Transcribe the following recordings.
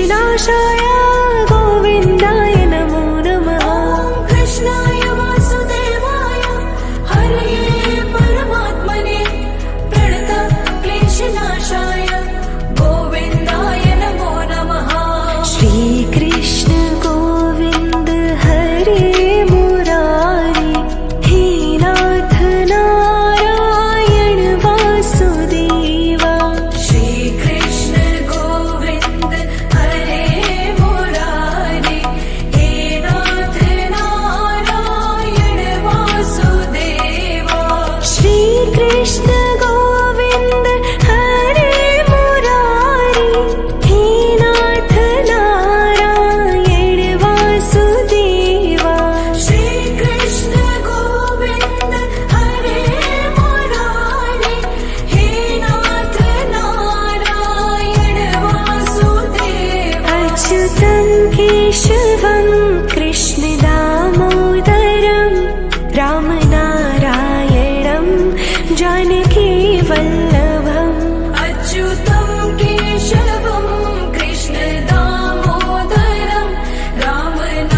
क्लेशनाशाय गोविन्दाय नमो नमः। कृष्णाय वासुदेवाय हरये परमात्मने प्रणतः क्लेशनाशाय गोविन्दाय नमो नमः। श्रीकृष्ण गोविन्द हरे मुरारी हे नाथ नारायण वासुदेवा। श्रीकृष्ण गोविन्द हरे मुरारी हे नाथ नारायण वासुदेवा। श्रीकृष्ण गोविन्द हरे मुरारी हे नाथ नारायण वासुदेवा। श्रीकृष्ण गोविन्द हरे मुरारी हे नाथ नारायण वासुदेवा। अच्युतं केशवं कृष्ण दामोदरं रामनारायणं जानकी वल्लभम्। अच्युतं केशवं कृष्ण दामोदरं रामनारायणं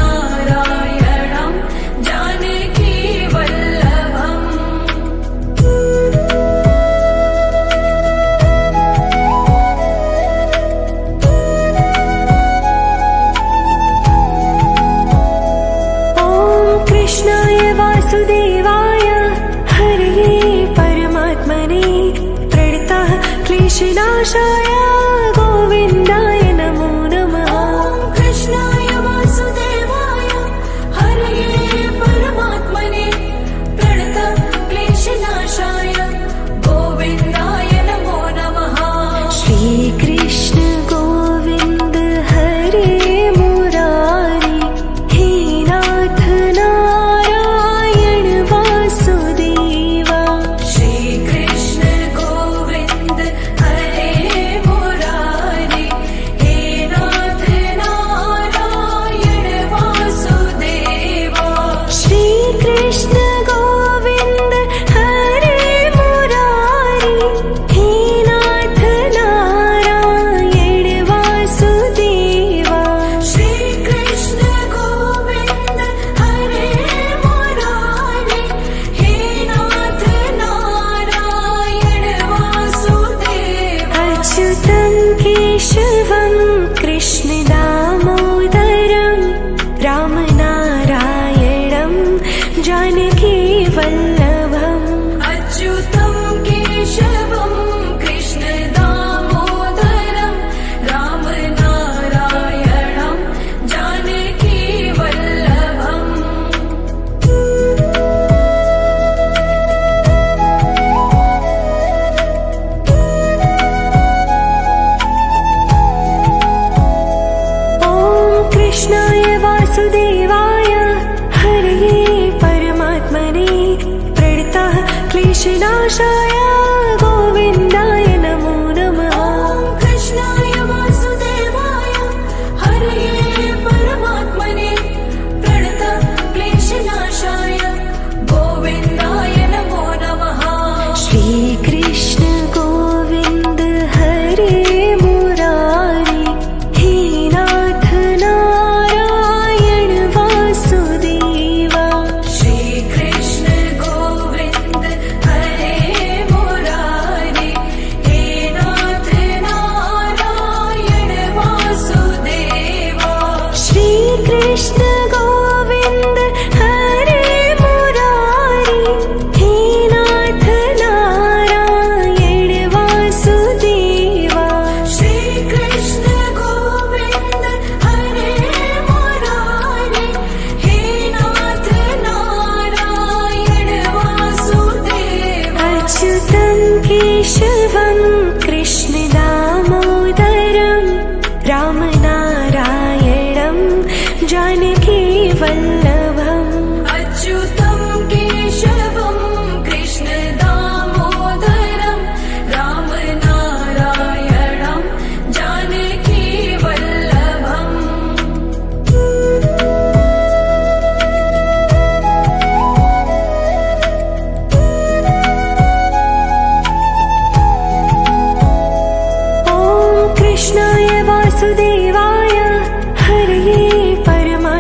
जानकी वल्लभम्। ॐ कृष्णाय वासुदेवाय हरये परमात्मने प्रणतः क्लेशनाशाय गोविन्दाय नमो नमः। कृष्णाय वासुदेवाय हरये परमात्मने प्रणतः क्लेशनाशाय गोविन्दाय नमो नमः। श्रीकृष्ण गोविन्द हरे मुरारी हे नाथ नारायण वासुदेवा। श्रीकृष्ण गोविन्द हरे मुरारी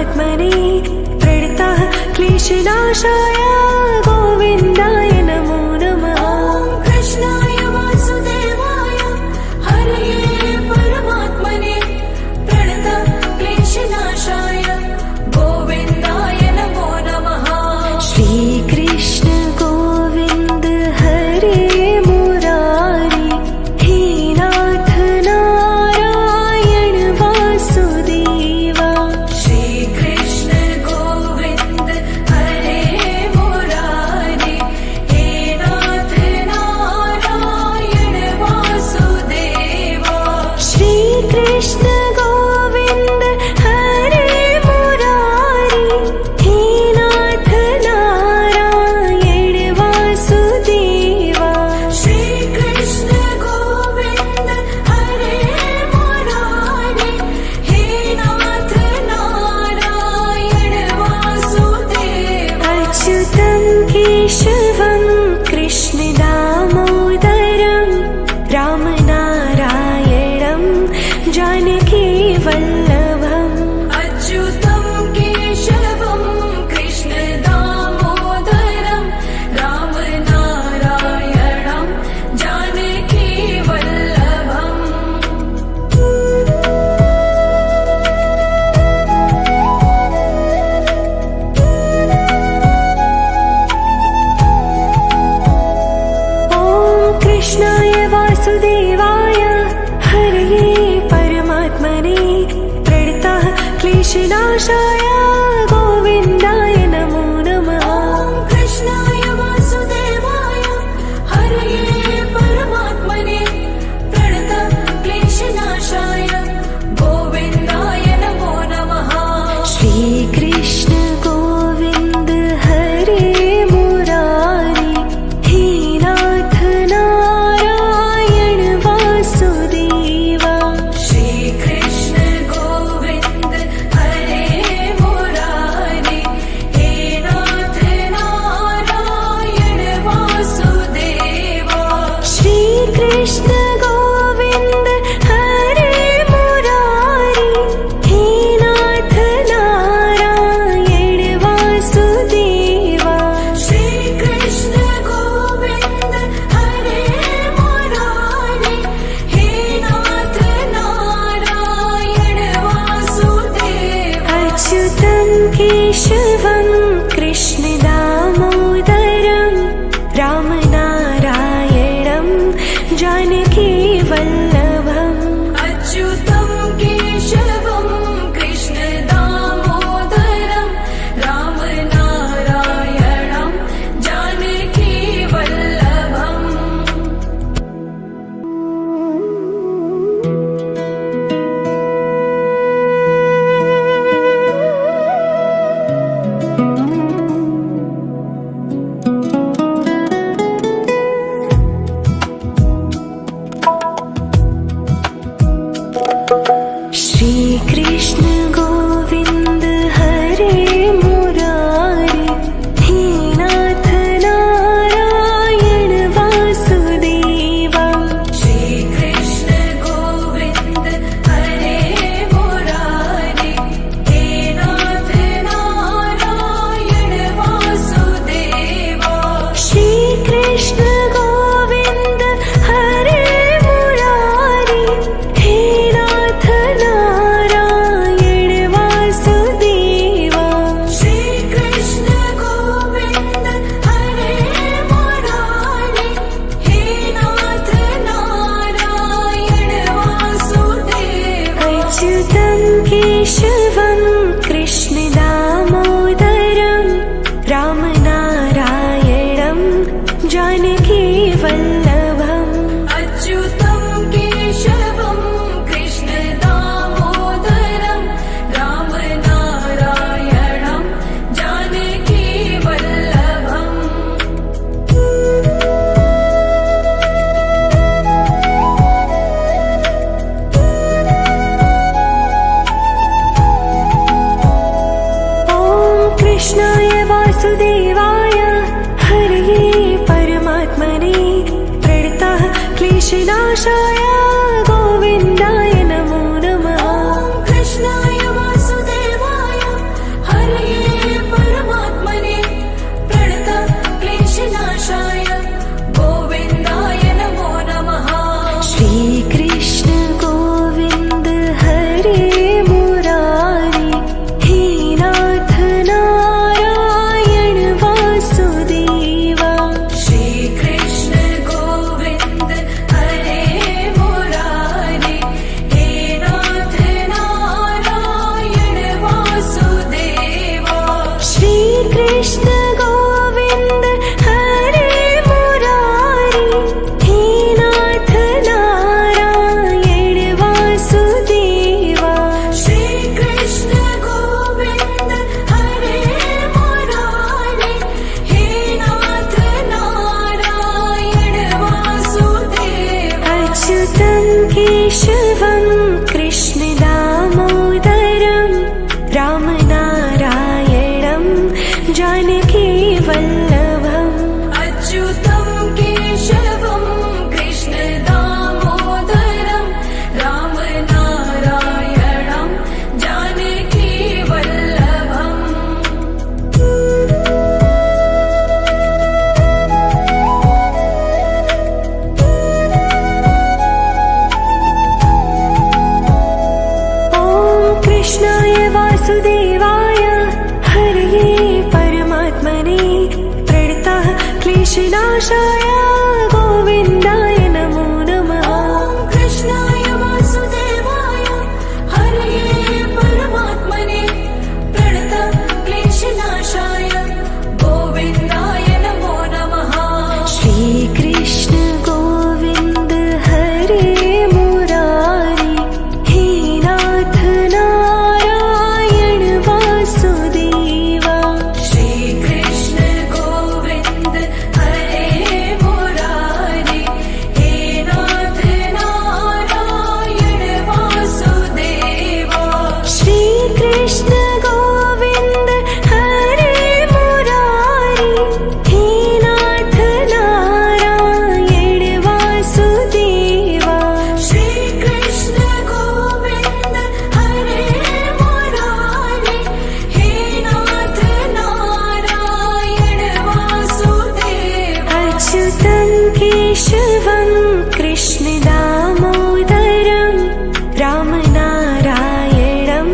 परमात्मने प्रणतः क्लेशनाशाय गोविन्दाय नमो नमः। ॐ कृष्णाय वासुदेवाय हरये परमात्मने प्रणतः क्लेशनाशाय गोविन्दाय नमो नमः। श्रीकृष्ण गोविन्द हरे मुरारी हे नाथ नारायण वासुदेवा। श्रीकृष्ण गोविन्द हरे मुरारी हे नाथ नारायण वासुदेवा। श्रीकृष्ण गोविन्द हरे मुरारी हे नाथ नारायण वासुदेवा। श्रीकृष्ण गोविन्द हरे मुरारी हे नाथ नारायण वासुदेवा। अच्युतं केशवं कृष्ण दामोदरं रामनारायणं जानकी वल्लभम्। अच्युतं केशवं कृष्ण दामोदरं रामनारायणं जानकी वल्लभम्। ॐ कृष्णाय वासुदेवाय हरये परमात्मने प्रणतः क्लेशनाशाय गोविन्दाय नमो नमः। ॐ कृष्णाय वासुदेवाय हरये परमात्मने प्रणतः क्लेशनाशाय गोविन्दाय नमो नमः। श्रीकृष्ण गोविन्द हरे मुरारी हे नाथ नारायण वासुदेवा। श्रीकृष्ण गोविन्द हरे मुरारी हे नाथ नारायण वासुदेवा। श्रीकृष्ण गोविन्द हरे मुरारी हे नाथ नारायण वासुदेवा। श्रीकृष्ण गोविन्द हरे मुरारी हे नाथ नारायण वासुदेवा। अच्युतं केशवं कृष्ण दामोदरं रामनारायणं जानकी वल्लभम्। अच्युतं केशवं कृष्ण दामोदरं रामनारायणं जानकी वल्लभम्। श्रीकृष्ण गोविन्द हरे मुरारी हे नाथ नारायण वासुदेवा। श्रीकृष्ण गोविन्द हरे मुरारी हे नाथ नारायण वासुदेवा। श्रीकृष्ण गोविन्द हरे मुरारी हे नाथ नारायण वासुदेवा। श्रीकृष्ण गोविन्द हरे मुरारी हे नाथ नारायण वासुदेवा। अच्युतं केशवं कृष्ण दामोदरं रामनारायणं जानकी वल्लभम्। अच्युतं केशवं कृष्ण दामोदरं रामनारायणं जानकी वल्लभम्। ॐ कृष्णाय वासुदेवाय हरये परमात्मने प्रणतः क्लेशनाशाय गोविन्दाय नमो नमः। ॐ कृष्णाय वासुदेवाय कृष्णाय वासुदेवाय हरये परमात्मने प्रणतः क्लेशनाशाय गोविन्दाय नमो नमः। कृष्णाय वासुदेवाय हरये परमात्मने प्रणतः क्लेशनाशाय गोविन्दाय नमो नमः। श्रीकृष्ण गोविन्द हरे मुरारी हे नाथ नारायण वासुदेवा। श्रीकृष्ण गोविन्द हरे मुरारी हे नाथ नारायण वासुदेवा। श्रीकृष्ण गोविन्द हरे मुरारी हे नाथ नारायण वासुदेवा। श्रीकृष्ण गोविन्द हरे मुरारी हे नाथ नारायण वासुदेवा। अच्युतं केशवं कृष्ण दामोदरं रामनारायणं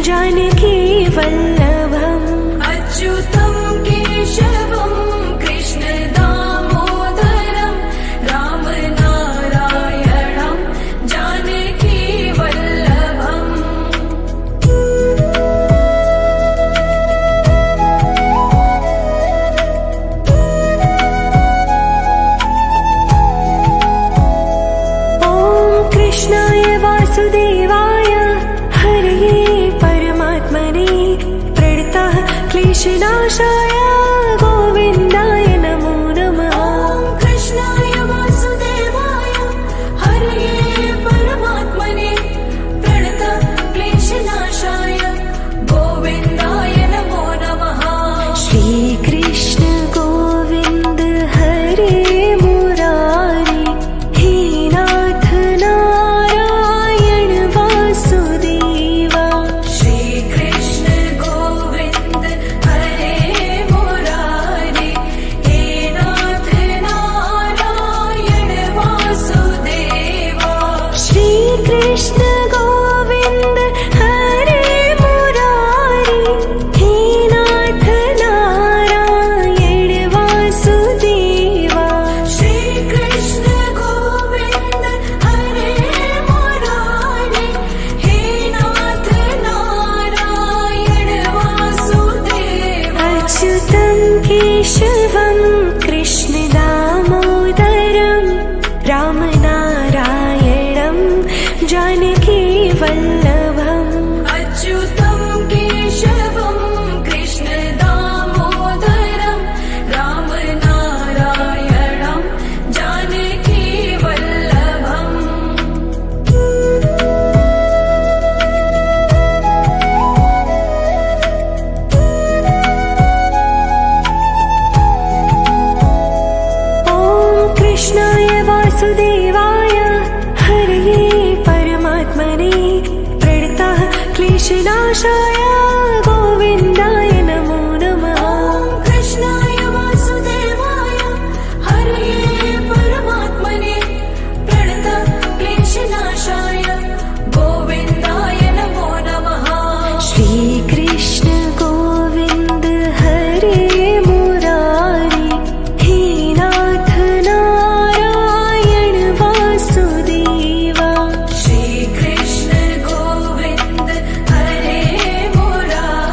जानकी वल्लभम्। अच्युतं केशवं कृष्ण दामोदरं रामनारायणं जानकी वल्लभम्। ॐ कृष्णाय वासुदेवाय हरये परमात्मने प्रणतः क्लेशनाशाय गोविन्दाय नमो नमः। कृष्णाय वासुदेवाय हरये परमात्मने प्रणतः क्लेशनाशाय गोविन्दाय नमो नमः। श्रीकृष्ण गोविन्द हरे मुरारी हे नाथ नारायण वासुदेवा। श्रीकृष्ण गोविन्द हरे मुरारी हे नाथ नारायण वासुदेवा। श्रीकृष्ण गोविन्द हरे मुरारी हे नाथ नारायण वासुदेवा। श्रीकृष्ण गोविन्द हरे मुरारी हे नाथ नारायण वासुदेवा। अच्युतं केशवं कृष्ण दामोदरं रामनारायणं जानकी वल्लभम्। अच्युतं केशवं कृष्ण दामोदरं रामनारायणं जानकी वल्लभम्। ॐ कृष्णाय वासुदेवाय हरये परमात्मने प्रणतः क्लेशनाशाय गोविन्दाय नमो नमः। कृष्णाय वासुदेवाय हरये परमात्मने प्रणतः क्लेशनाशाय गोविन्दाय नमो नमः। श्रीकृष्ण गोविन्द हरे मुरारी हे नाथ नारायण वासुदेवा। श्रीकृष्ण गोविन्द हरे मुरारी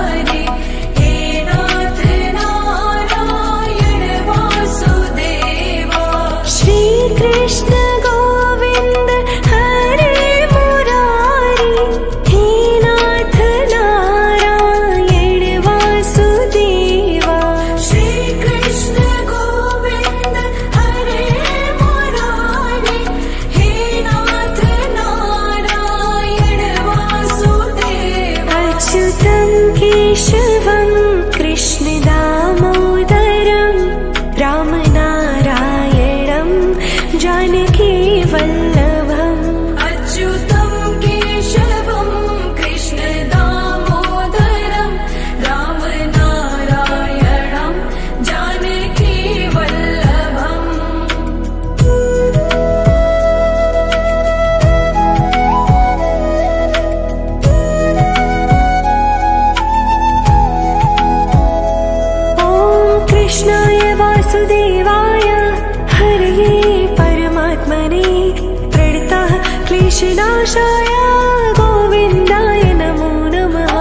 क्लेशनाशाय गोविन्दाय नमो नमः। ॐ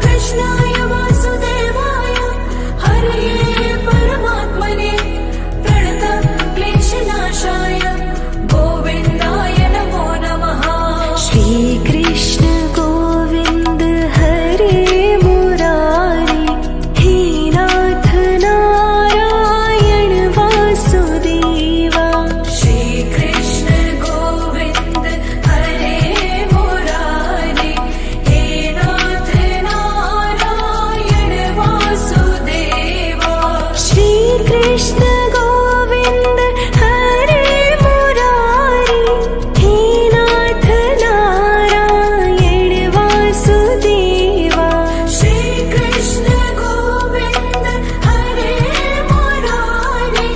कृष्णाय वासुदेवाय हरये परमात्मने प्रणतक्लेशनाशाय गोविन्दाय नमो नमः। श्रीकृष्ण गोविन्द हरे मुरारी हे नाथ नारायण वासुदेवा। श्रीकृष्ण गोविन्द हरे मुरारी हे नाथ नारायण वासुदेवा। श्रीकृष्ण गोविन्द हरे मुरारी हे नाथ नारायण वासुदेवा। श्रीकृष्ण गोविन्द हरे मुरारी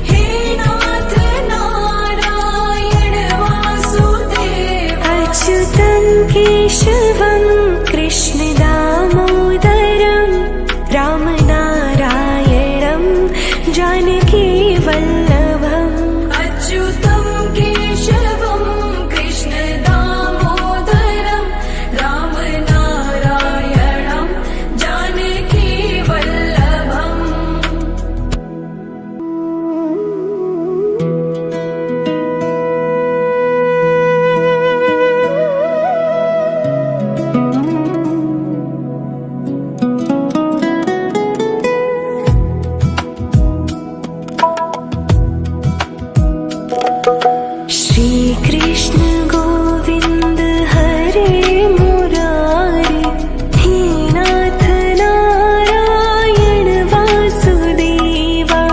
हे नाथ नारायण वासुदेवा। अच्युतं केशवं कृष्ण दामोदरं रामनारायणं जानकी वल्लभम्। अच्युतं केशवं कृष्ण दामोदरं रामनारायणं जानकी वल्लभम्। श्रीकृष्ण गोविन्द हरे मुरारी हे नाथ नारायण वासुदेवा।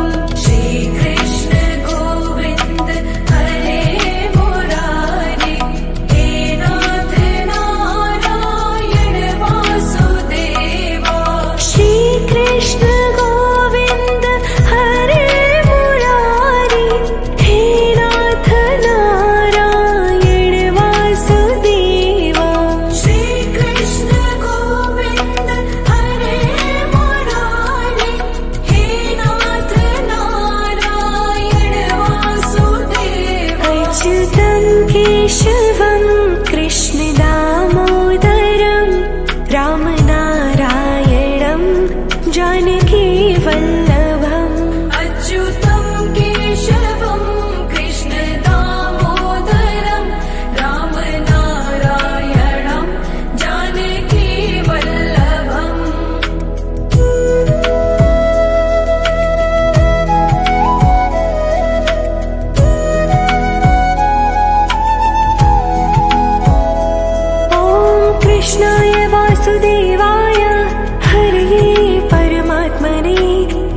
श्रीकृष्ण गोविन्द हरे मुरारी हे नाथ नारायण वासुदेवा। श्रीकृष्ण गोविन्द हरे मुरारी हे नाथ नारायण वासुदेवा। श्रीकृष्ण गोविन्द हरे मुरारी हे नाथ नारायण वासुदेवा। अच्युतं केशवं कृष्ण दामोदरं रामनारायणं जानकी वल्लभम्। अच्युतं केशवं कृष्ण दामोदरं रामनारायणं जानकी वल्लभम्। ॐ कृष्णाय वासुदेवाय हरये परमात्मने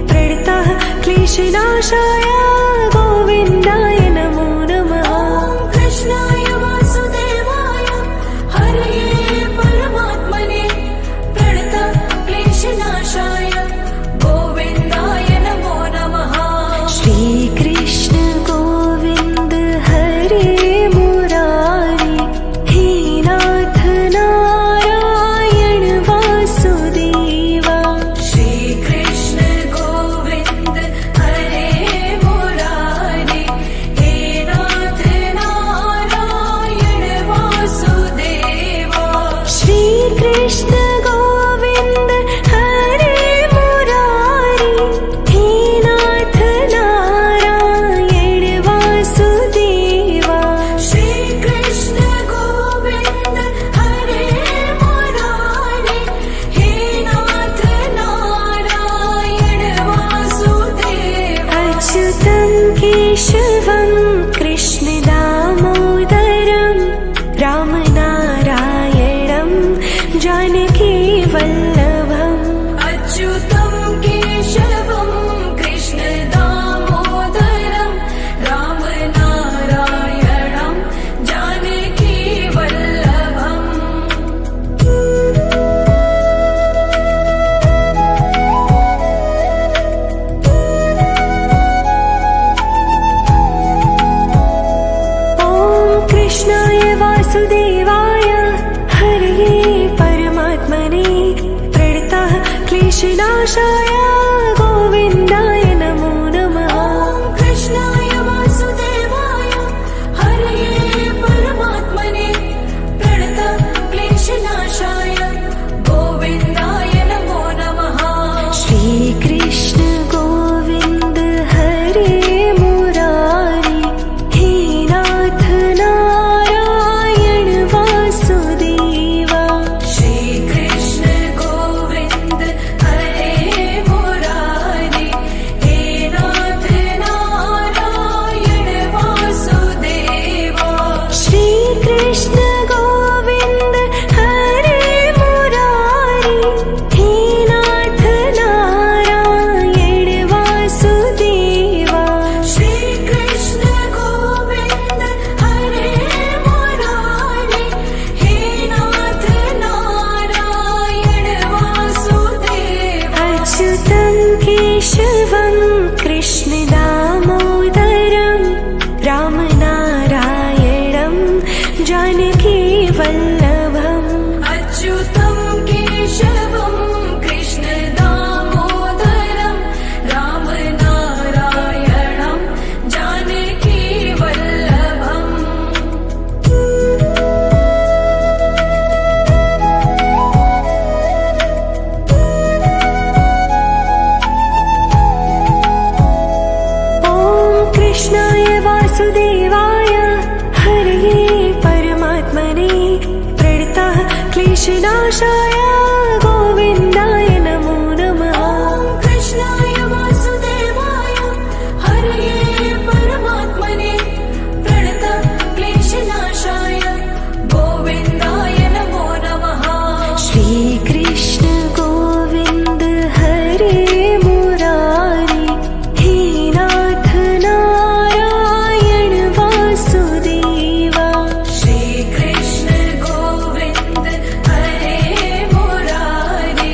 प्रणतः क्लेशनाशाय गोविन्दाय नमो नमः। ॐ कृष्णाय वासुदेवाय हरये परमात्मने प्रणतः क्लेशनाशाय गोविन्दाय नमो नमः। श्रीकृष्ण गोविन्द हरे मुरारी हे नाथ नारायण वासुदेवा। श्रीकृष्ण गोविन्द हरे मुरारी हे नाथ नारायण वासुदेवा। श्रीकृष्ण गोविन्द हरे मुरारी हे नाथ नारायण वासुदेवा। श्रीकृष्ण गोविन्द हरे मुरारी हे नाथ नारायण वासुदेवा। अच्युतं केशवं कृष्ण दामोदरं रामनारायणं जानकी वल्लभम्। अच्युतं केशवं कृष्ण दामोदरं रामनारायणं जानकी वल्लभम्। ॐ कृष्णाय वासुदेवाय हरये परमात्मने प्रणतः क्लेशनाशाय गोविन्दाय नमो नमः। ॐ कृष्णाय वासुदेवाय हरये परमात्मने क्लेशनाशाय गोविन्दाय नमो नमः। ॐ कृष्णाय वासुदेवाय हरये परमात्मने प्रणतक्लेशनाशाय गोविन्दाय नमो नमः। श्रीकृष्ण गोविन्द हरे मुरारी हे नाथ नारायण वासुदेवा। श्रीकृष्ण गोविन्द हरे मुरारी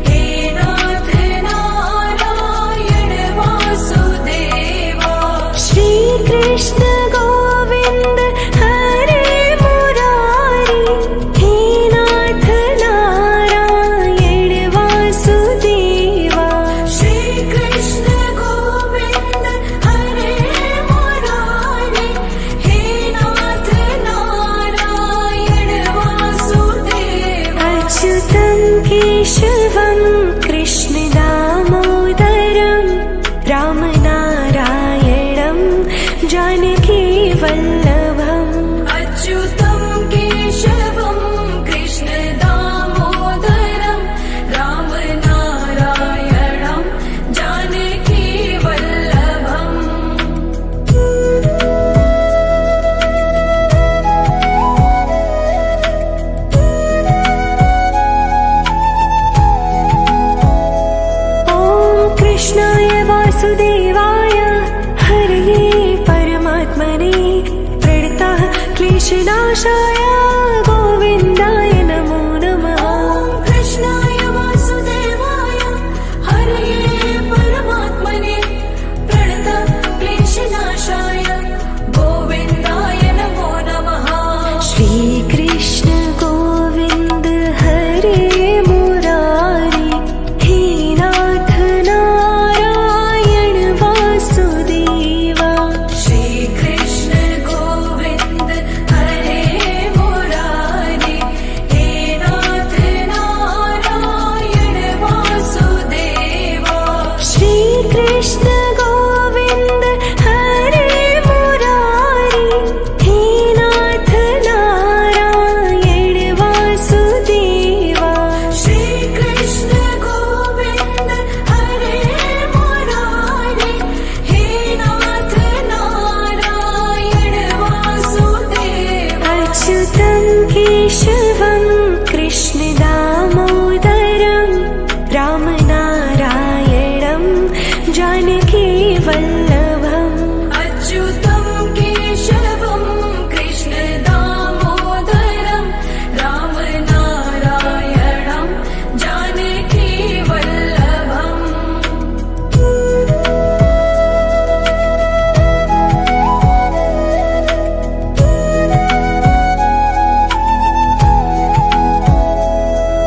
हे नाथ नारायण वासुदेवा। श्रीकृष्ण गोविन्द हरे मुरारी हे नाथ नारायण वासुदेवा। श्रीकृष्ण गोविन्द हरे मुरारी हे नाथ नारायण वासुदेवा। अच्युतं केशवं कृष्ण दामोदरं रामनारायणं जानकी वल्लभम्। अच्युतं केशवं कृष्ण दामोदरं रामनारायणं जानकी वल्लभम्। ॐ कृष्णाय वासुदेवाय हरये परमात्मने प्रणतः क्लेशनाशाय गोविन्दाय नमो नमः। ॐ कृष्णाय वासुदेवाय हरये परमात्मने प्रणतः क्लेशनाशाय गोविन्दाय नमो नमः। श्रीकृष्ण गोविन्द हरे मुरारी हे नाथ नारायण वासुदेवा। श्रीकृष्ण गोविन्द हरे मुरारी हे नाथ नारायण वासुदेवा। श्रीकृष्ण गोविन्द हरे मुरारी हे नाथ नारायण वासुदेवा। श्रीकृष्ण गोविन्द हरे मुरारी हे नाथ नारायण वासुदेवा। अच्युतं केशवं कृष्ण दामोदरं रामनारायणं जानकी वल्लभम्। अच्युतं केशवं कृष्ण दामोदरं रामनारायणं जानकी वल्लभम्।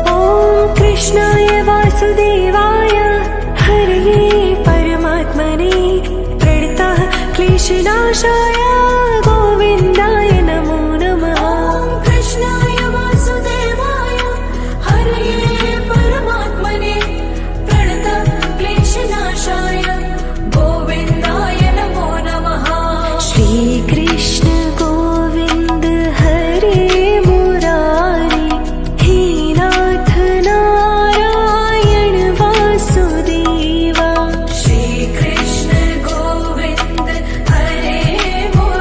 ॐ कृष्णाय वासुदेवाय हरये परमात्मने प्रणतः क्लेशनाशाय गोविन्दाय नमो नमः। ॐ कृष्णाय वासुदेवाय हरये परमात्मने प्रणतः क्लेशनाशाय गोविन्दाय नमो नमः। श्रीकृष्ण गोविन्द हरे मुरारी हे नाथ नारायण वासुदेवा। श्रीकृष्ण गोविन्द हरे मुरारी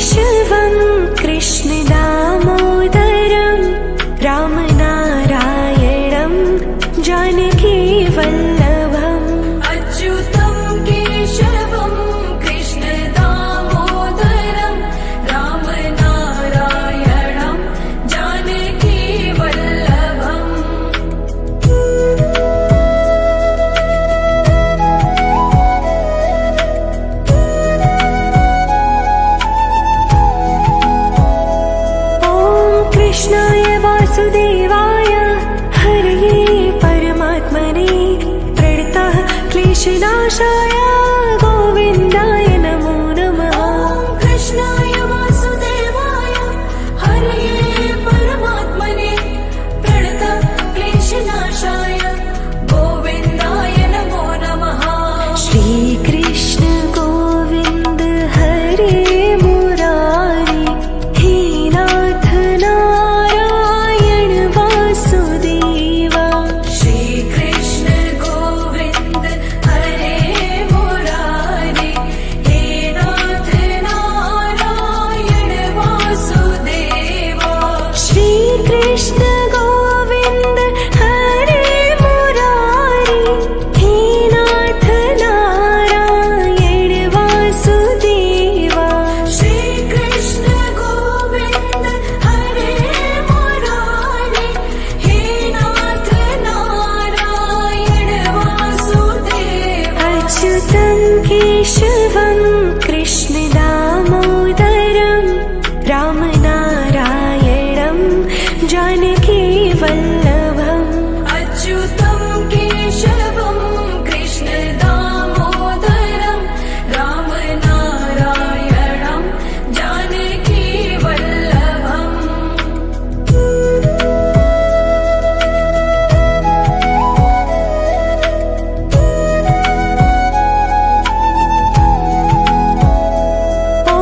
केशवं कृष्ण दामोदरं रामनारायणं जानकी वल्लभम् अच्युतं केशवं कृष्ण दामोदरं रामनारायणं जानकी वल्लभम् ॐ कृष्णाय वासुदेवाय हरये परमात्मने प्रणतः क्लेशनाशाय गोविन्दाय नमो नमः ॐ कृष्णाय वासुदेवाय हरये परमात्मने प्रणतः क्लेशनाशाय गोविन्दाय नमो नमः श्रीकृष्ण गोविन्द हरे मुरारी हे नाथ नारायण वासुदेवा श्रीकृष्ण गोविन्द हरे मुरारी हे नाथ नारायण वासुदेवा श्रीकृष्ण गोविन्द हरे मुरारी हे नाथ नारायण वासुदेवा श्रीकृष्ण गोविन्द हरे मुरारी हे नाथ नारायण वासुदेवा अच्युतं केशवं कृष्ण दामोदरं रामनारायणं जानकी वल्लभम् अच्युतं केशवं कृष्ण दामोदरं रामनारायणं जानकी वल्लभम् ॐ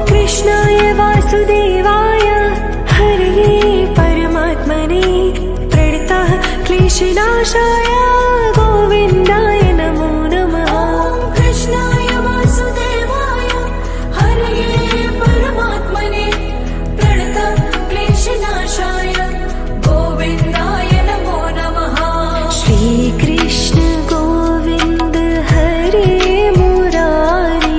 कृष्णाय वासुदेवाय हरये परमात्मने प्रणतः क्लेशनाशाय गोविन्दाय नमो नमः ॐ कृष्णाय वासुदेवाय हरये परमात्मने प्रणतः क्लेशनाशाय गोविन्दाय नमो नमः श्रीकृष्ण गोविन्द हरे मुरारी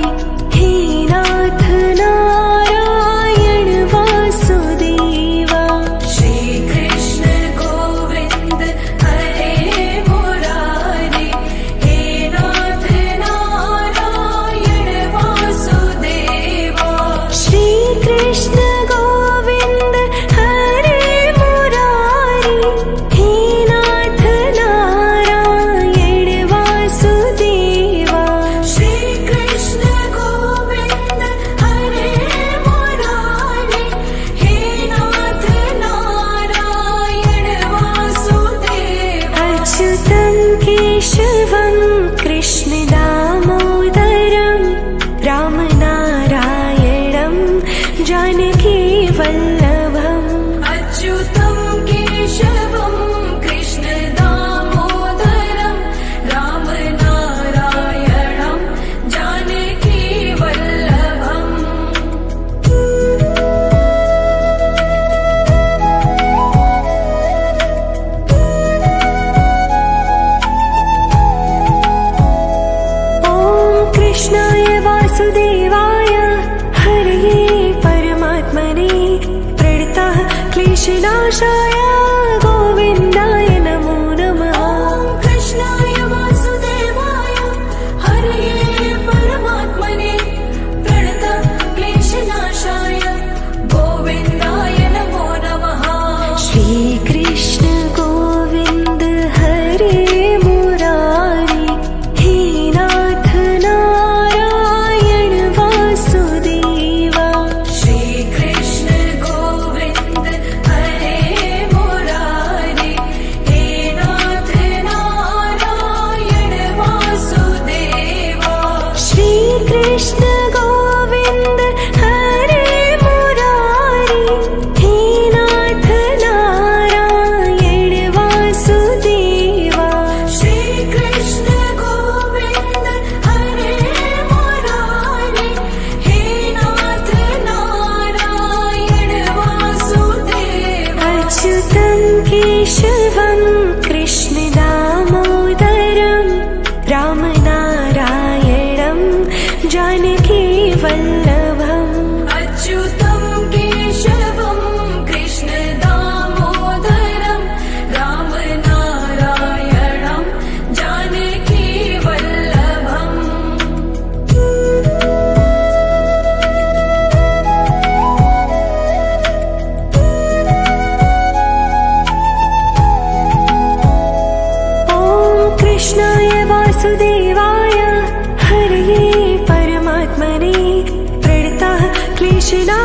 हे नाथ नारायण वासुदेवा श्रीकृष्ण गोविन्द हरे मुरारी हे नाथ नारायण वासुदेवा श्रीकृष्ण गोविन्द हरे मुरारी हे नाथ नारायण वासुदेवा श्रीकृष्ण गोविन्द हरे मुरारी हे नाथ नारायण वासुदेवा अच्युतं केशवं कृष्ण दामोदरं रामनारायणं जानकी वल्लभम् अच्युतं केशवं कृष्ण दामोदरं रामनारायणं जानकी वल्लभम् ॐ कृष्णाय वासुदेवाय हरये परमात्मने प्रणतः क्लेशनाशाय गोविन्दाय नमो नमः ॐ कृष्णाय वासुदेवाय हरये परमात्मने प्रणतः क्लेशनाशाय गोविन्दाय नमो नमः श्रीकृष्ण गोविन्द हरे मुरारी हे नाथ नारायण वासुदेवा श्रीकृष्ण गोविन्द हरे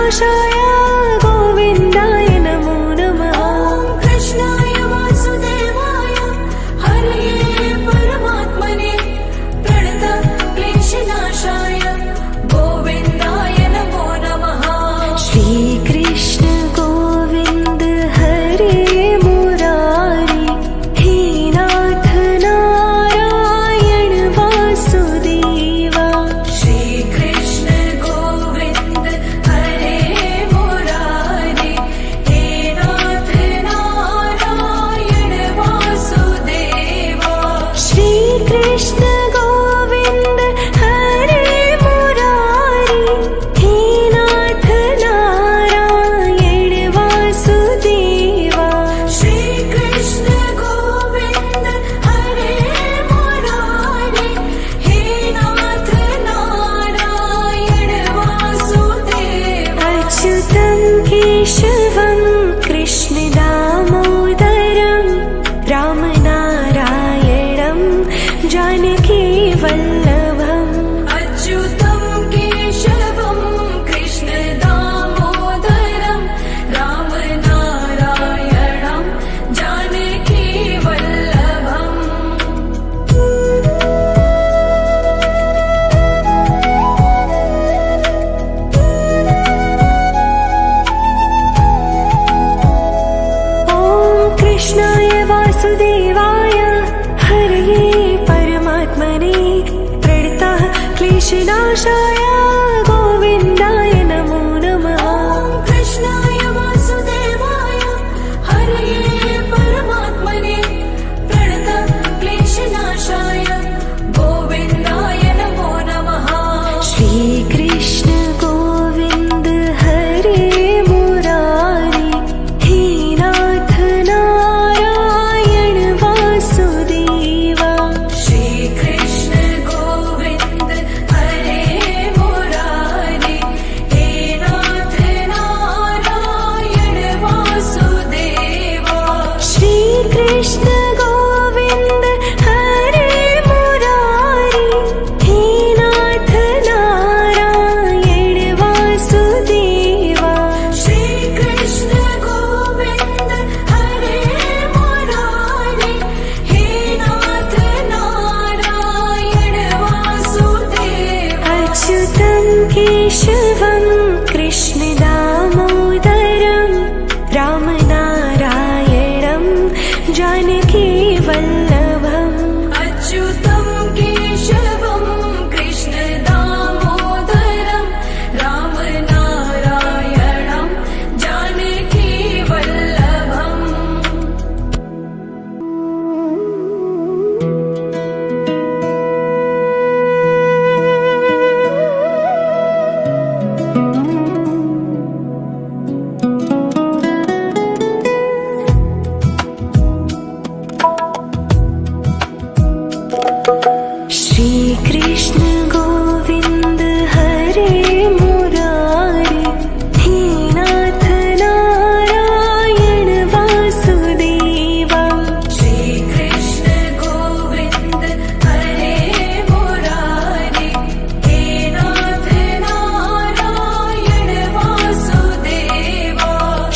क्लेशनाशाय गोविन्दाय नमो नमः। ॐ कृष्णाय वासुदेवाय हरये परमात्मने प्रणतक्लेशनाशाय गोविन्दाय नमो नमः। श्रीकृष्ण गोविन्द हरे मुरारी हे नाथ नारायण वासुदेवा। श्रीकृष्ण गोविन्द हरे मुरारी हे नाथ नारायण वासुदेवा। श्रीकृष्ण गोविन्द हरे मुरारी हे नाथ नारायण वासुदेवा। श्रीकृष्ण गोविन्द हरे मुरारी हे नाथ नारायण वासुदेवा। अच्युतं केशवं कृष्ण दामोदरं रामनारायणं जानकी वल्लभम्। अच्युतं केशवं कृष्ण दामोदरं रामनारायणं जानकी वल्लभम्। ॐ कृष्णाय वासुदेवाय हरये परमात्मने प्रणतः क्लेशनाशाय गोविन्दाय नमो नमः। ॐ कृष्णाय वासुदेवाय हरये परमात्मने प्रणतक्लेशनाशाय गोविन्दाय नमो नमः। श्रीकृष्ण गोविन्द हरे मुरारी हे नाथ नारायण वासुदेवा। श्रीकृष्ण गोविन्द हरे मुरारी हे नाथ नारायण वासुदेवा। श्रीकृष्ण गोविन्द हरे मुरारी हे नाथ नारायण वासुदेवा। श्रीकृष्ण गोविन्द हरे मुरारी हे नाथ नारायण वासुदेवा। अच्युतं केशवं कृष्ण दामोदरं रामनारायणं जानकी वल्लभम्। अच्युतं केशवं कृष्ण दामोदरं रामनारायणं जानकी वल्लभम्। श्रीकृष्ण गोविन्द हरे मुरारी हे नाथ नारायण वासुदेवा। श्रीकृष्ण गोविन्द हरे मुरारी हे नाथ नारायण वासुदेवा।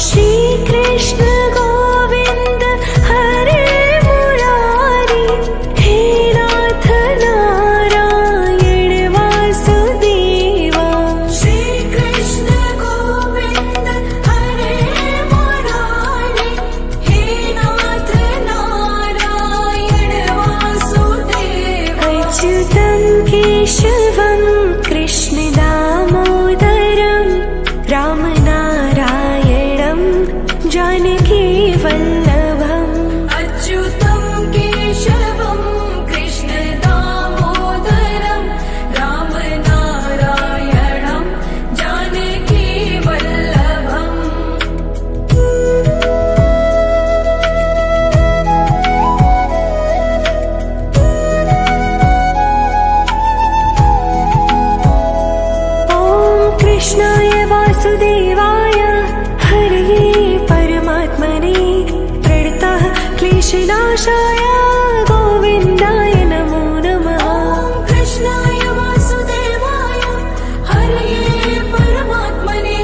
श्रीकृष्ण गोविन्द हरे मुरारी हे नाथ नारायण वासुदेवा। श्रीकृष्ण गोविन्द हरे मुरारी हे नाथ नारायण वासुदेवा। अच्युतं केशवं कृष्ण दामोदरं रामनारायणं जानकी वल्लभम्। अच्युतं केशवं कृष्ण दामोदरं रामनारायणं जानकी वल्लभम्। ॐ कृष्णाय वासुदेवाय हरये परमात्मने प्रणतः क्लेशनाशाय गोविन्दाय नमो नमः। ॐ कृष्णाय वासुदेवाय हरये परमात्मने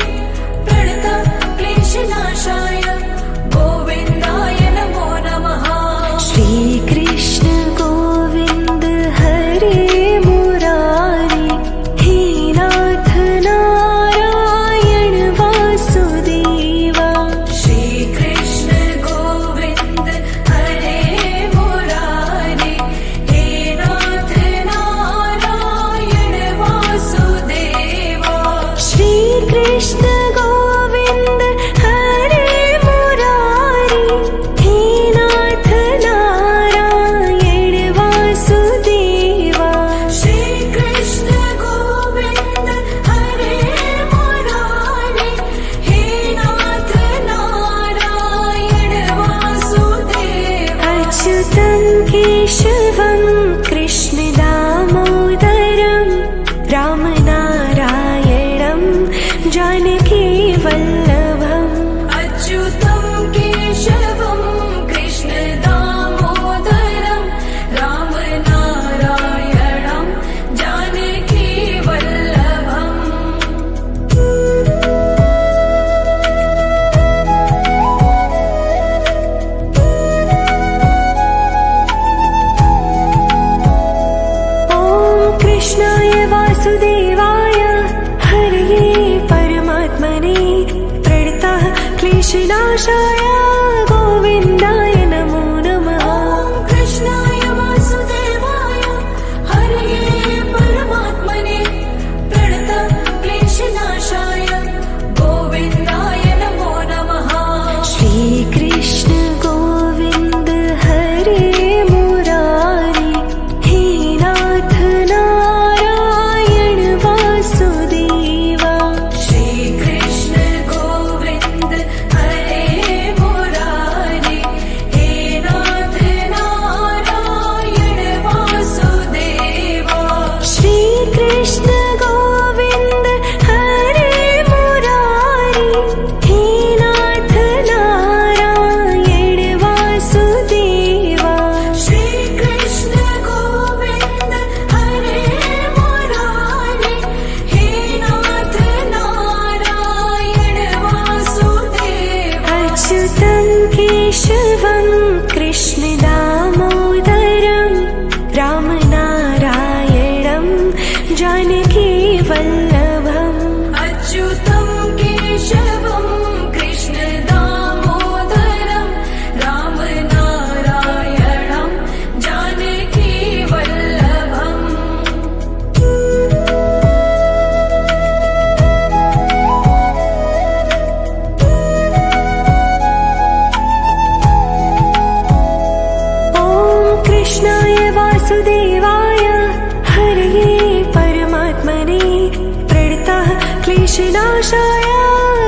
क्लेशनाशाय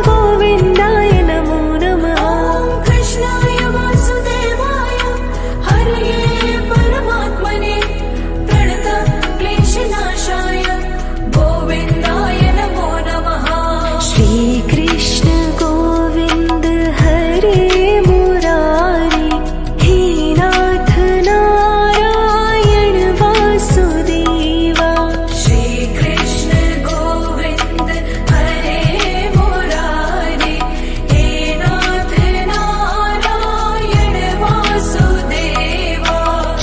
गोविन्दाय नमो नमः। ॐ कृष्णाय वासुदेवाय हरये परमात्मने प्रणतक्लेशनाशाय गोविन्दाय नमो नमः। श्रीकृष्ण गोविन्द हरे मुरारी हे नाथ नारायण वासुदेवा। श्रीकृष्ण गोविन्द हरे मुरारे हे नाथ नारायण वासुदेवा।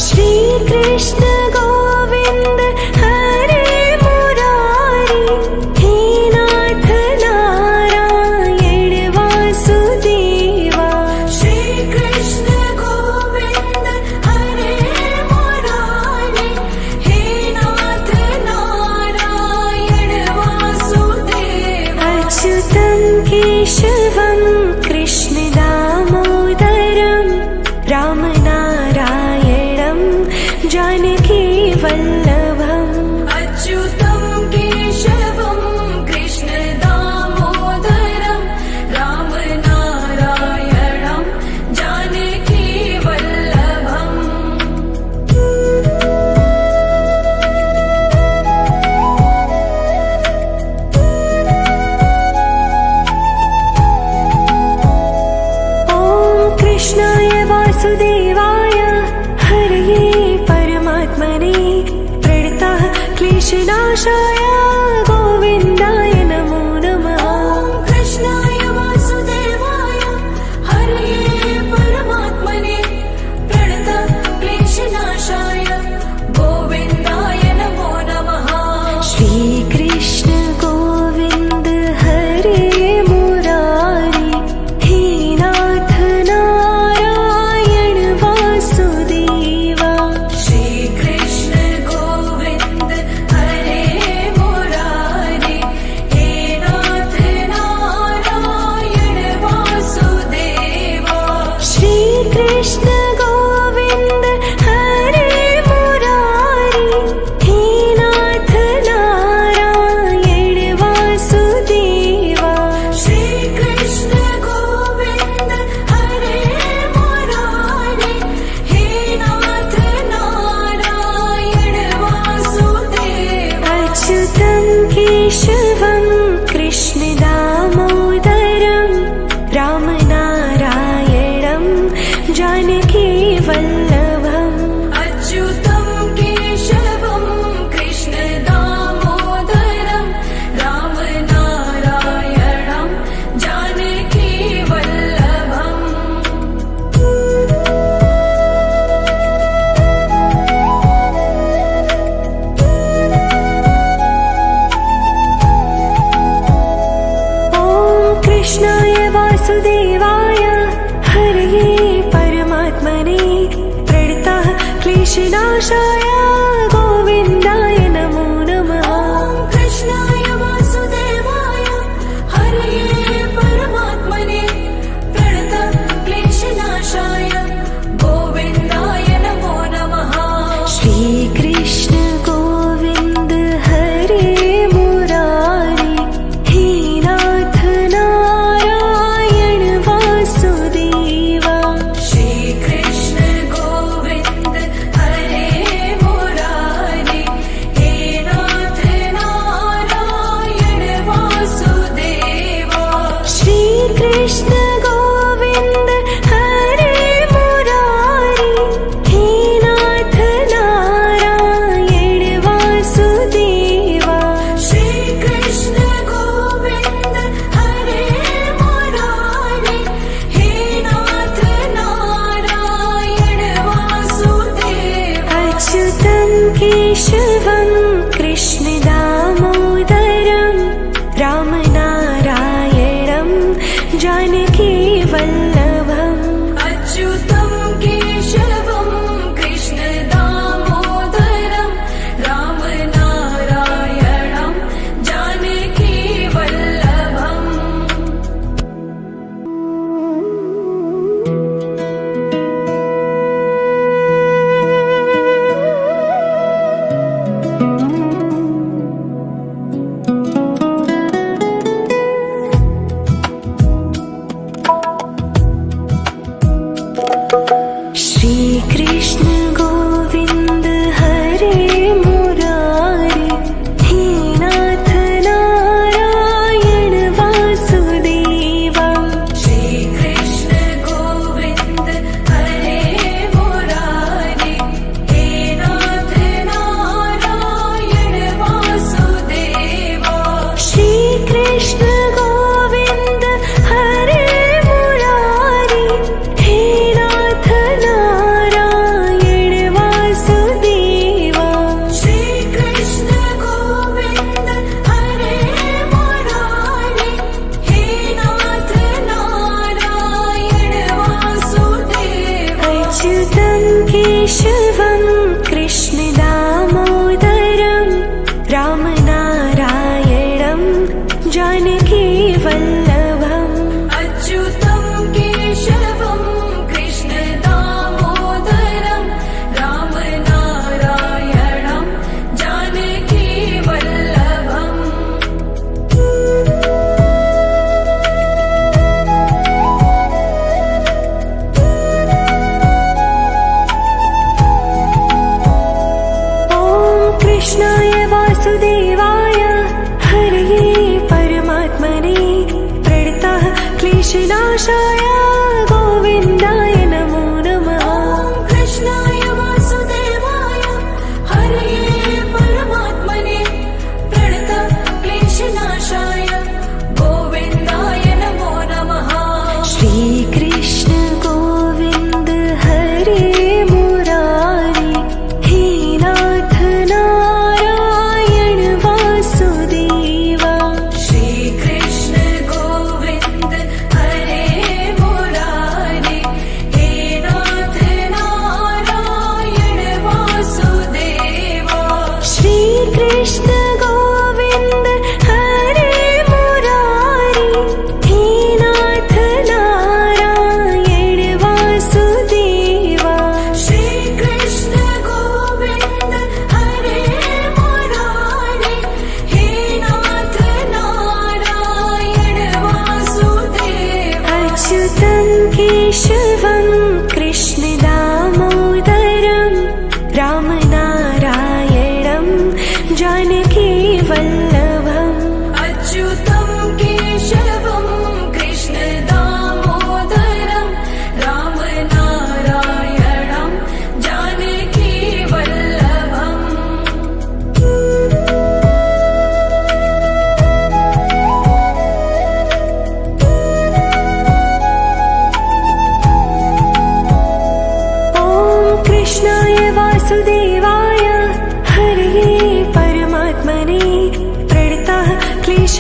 श्रीकृष्ण गोविन्द हरे मुरारी हे नाथ नारायण वासुदेवा। श्रीकृष्ण गोविन्द हरे मुरारे हे नाथ नारायण वासुदेवा। अच्युतं केशवं कृष्ण दामोदरं रामनारायणं जानकी वल्लभम्। अच्युतं केशवं कृष्ण दामोदरं रामनारायणं जानकी वल्लभम्। ॐ कृष्णाय वासुदेवाय हरये परमात्मने प्रणतः क्लेशनाशाय गोविन्दाय नमो नमः। ॐ कृष्णाय वासुदेवाय हरये परमात्मने प्रणतक्लेशनाशाय गोविन्दाय नमो नमः। श्रीकृष्ण गोविन्द हरे मुरारी हे नाथ नारायण वासुदेवा। श्रीकृष्ण गोविन्द हरे मुरारे हे नाथ नारायण वासुदेवा। श्रीकृष्ण गोविन्द हरे मुरारी हे नाथ नारायण वासुदेवा। श्रीकृष्ण गोविन्द हरे मुरारे हे नाथ नारायण वासुदेवा। अच्युतं केशवं कृष्ण दामोदरं रामनारायणं जानकी वल्लभम्। अच्युतं केशवं कृष्ण दामोदरं रामनारायणं जानकी वल्लभम्। ॐ कृष्णाय वासुदेवाय हरये परमात्मने प्रणतः क्लेशनाशाय गोविन्दाय नमो नमः। ॐ कृष्णाय वासुदेवाय हरये परमात्मने प्रणतक्लेशनाशाय गोविन्दाय नमो नमः। श्रीकृष्ण गोविन्द हरे मुरारी हे नाथ नारायण वासुदेवा। श्रीकृष्ण गोविन्द हरे मुरारे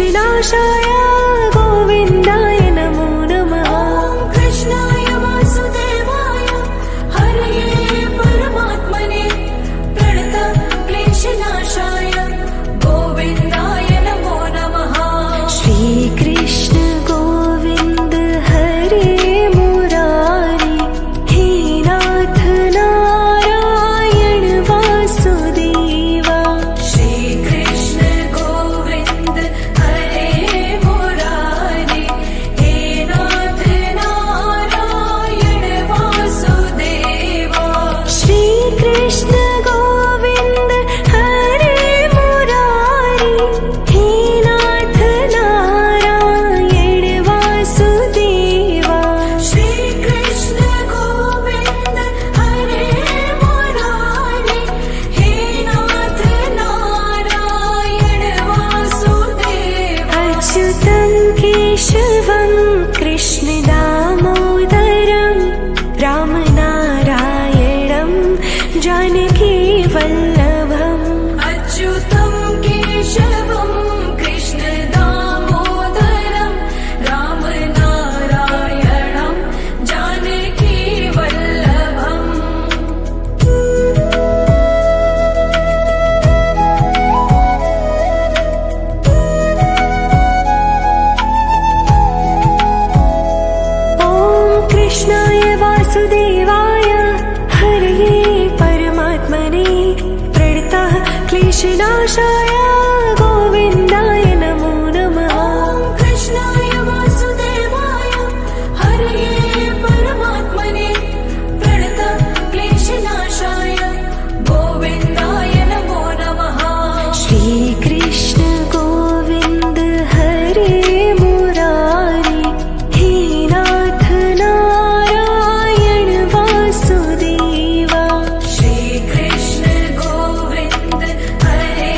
क्लेशनाशाय गोविन्दाय नमो नमः। ॐ कृष्णाय वासुदेवाय हरये परमात्मने प्रणतक्लेशनाशाय गोविन्दाय नमो नमः। श्रीकृष्ण गोविन्द हरे मुरारी हे नाथ नारायण वासुदेवा। श्रीकृष्ण गोविन्द हरे मुरारी हे नाथ नारायण वासुदेवा। श्रीकृष्ण गोविन्द हरे मुरारी हे नाथ नारायण वासुदेवा। श्रीकृष्ण गोविन्द हरे मुरारी हे नाथ नारायण वासुदेवा। अच्युतं केशवं कृष्ण दामोदरं रामनारायणं जानकी वल्लभम्। अच्युतं केशवं कृष्ण दामोदरं रामनारायणं जानकी वल्लभम्। ॐ कृष्णाय वासुदेवाय हरये परमात्मने प्रणतः क्लेशनाशाय गोविन्दाय नमो नमः। ॐ कृष्णाय वासुदेवाय हरये परमात्मने प्रणतक्लेशनाशाय गोविन्दाय नमो नमः। श्रीकृष्ण गोविन्द हरे मुरारी हे नाथ नारायण वासुदेवा। श्रीकृष्ण गोविन्द हरे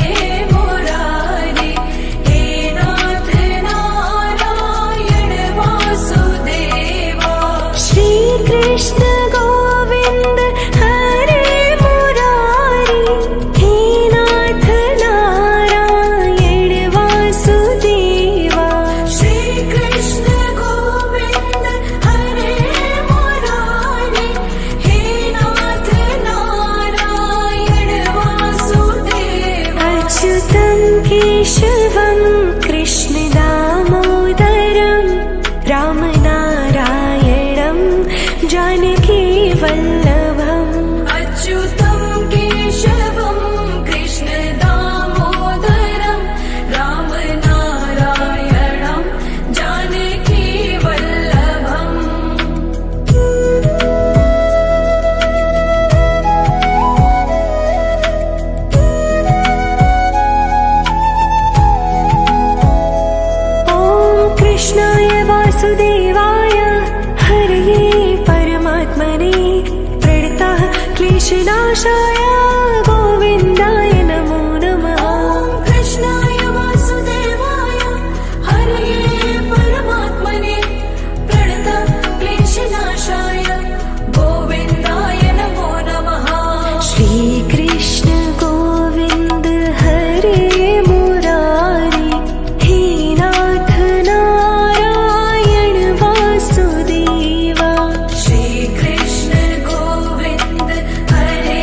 मुरारी हे नाथ नारायण वासुदेवा। श्रीकृष्ण गोविन्द हरे मुरारी हे नाथ नारायण वासुदेवा। श्रीकृष्ण गोविन्द हरे मुरारी हे नाथ नारायण वासुदेवा। अच्युतं केशवं कृष्ण दामोदरं रामनारायणं जानकी वल्लभम्। अच्युतं केशवं कृष्ण दामोदरं रामनारायणं जानकी वल्लभम्। ॐ कृष्णाय वासुदेवाय हरये परमात्मने प्रणतः क्लेशनाशाय गोविन्दाय नमो नमः। ॐ कृष्णाय वासुदेवाय हरये परमात्मने प्रणतक्लेशनाशाय गोविन्दाय नमो नमः। श्रीकृष्ण गोविन्द हरे मुरारी हे नाथ नारायण वासुदेवा। श्रीकृष्ण गोविन्द हरे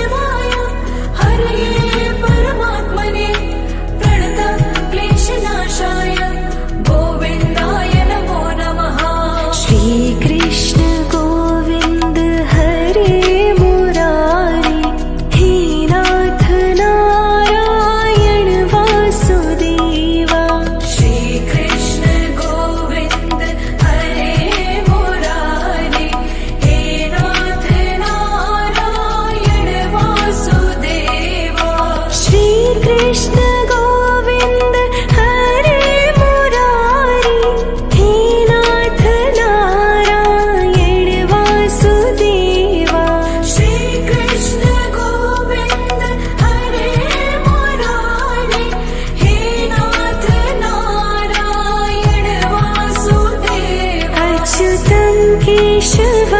वासुदेवाय हरये परमात्मने प्रणतक्लेशनाशाय गोविन्दाय नमो नमः श्री कृष्ण गोविन्द हरे मुरारी हे नाथ नारायण वासुदेवा श्री कृष्ण गोविन्द हरे मुरारी हे नाथ नारायण वासुदेवा श्री कृष्ण गोविन्द हरे मुरारी हे नाथ नारायण वासुदेवा श्री कृष्ण गोविन्द हरे मुरारी हे नाथ नारायण वासुदेवा अच्युतं केशव